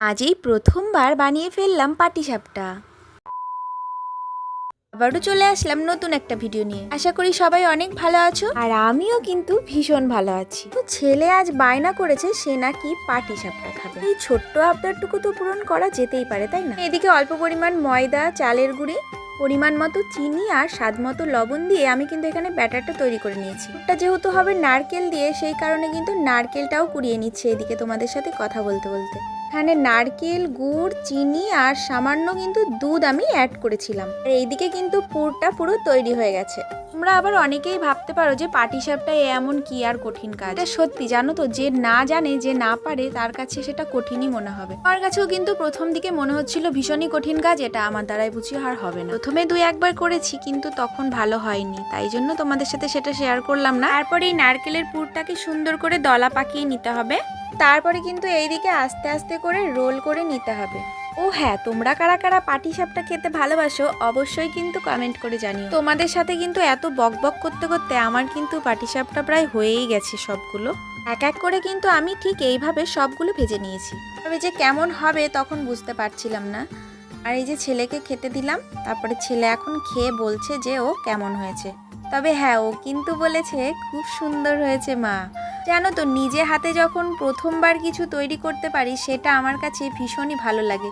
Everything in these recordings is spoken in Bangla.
আজ এই প্রথমবার বানিয়ে ফেললাম পাটিসাপটা। আবারও চলে আসলাম নতুন একটা ভিডিও নিয়ে। আশা করি সবাই অনেক ভালো আছো, আর আমিও কিন্তু ভীষণ ভালো আছি। তো ছেলে আজ বায়না করেছে সে নাকি পাটিসাপটা খাবে। এই ছোট্ট আবদারটুকু তো পূরণ করা যেতেই পারে, তাই না? এদিকে অল্প পরিমাণ ময়দা, চালের গুঁড়ি, পরিমাণ মতো চিনি আর স্বাদ মতো লবণ দিয়ে আমি কিন্তু এখানে ব্যাটারটা তৈরি করে নিয়েছি। এটা যেহেতু হবে নারকেল দিয়ে, সেই কারণে কিন্তু নারকেলটাও কুড়িয়ে নিচ্ছে এদিকে তোমাদের সাথে কথা বলতে বলতে। এখানে নারকেল, গুড়, চিনি আর সামান্য কিন্তু দুধ আমি অ্যাড করেছিলাম। আর এইদিকে কিন্তু পুরটা পুরো তৈরি হয়ে গেছে। তোমরা আবার অনেকেই ভাবতে পারো যে পাটিসাপটা এমন কি আর কঠিন কাজ। এটা সত্যি জানো তো, যে না জানে, যে না পারে, তার কাছে সেটা কঠিনই মনে হবে। আমার কাছেও কিন্তু প্রথম দিকে মনে হচ্ছিল ভীষণই কঠিন কাজ, এটা আমার দ্বারাই বুঝি আর হবে না। প্রথমে 2-1 বার করেছি, কিন্তু তখন ভালো হয়নি, তাই জন্য তোমাদের সাথে সেটা শেয়ার করলাম না। তারপরে এই নারকেলের পুরটাকে সুন্দর করে দলা পাকিয়ে নিতে হবে। তারপরে কিন্তু এইদিকে আস্তে আস্তে করে রোল করে নিতে হবে। ও হ্যাঁ, তোমরা কারা কারা পাটিসাপটা খেতে ভালোবাসো অবশ্যই কিন্তু কমেন্ট করে জানিও। তোমাদের সাথে কিন্তু এত বকবক করতে করতে আমার কিন্তু পাটিসাপটা প্রায় হয়েই গেছে সবগুলো। এক এক করে কিন্তু আমি ঠিক এইভাবে সবগুলো ভেজে নিয়েছি। তবে যে কেমন হবে তখন বুঝতে পারছিলাম না। আর এই যে ছেলেকে খেতে দিলাম, তারপরে ছেলে এখন খেয়ে বলছে যে ও কেমন হয়েছে। তবে হ্যাঁ, ও কিন্তু বলেছে খুব সুন্দর হয়েছে মা। জানো তো, নিজে হাতে যখন প্রথমবার কিছু তৈরি করতে পারি সেটা আমার কাছে ভীষণই ভালো লাগে।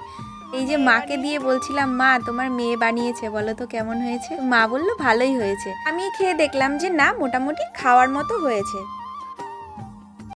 এই যে মাকে দিয়ে বলছিলাম, মা তোমার মেয়ে বানিয়েছে, বলো তো কেমন হয়েছে। মা বললো ভালোই হয়েছে। আমি খেয়ে দেখলাম যে না, মোটামুটি খাওয়ার মতো হয়েছে।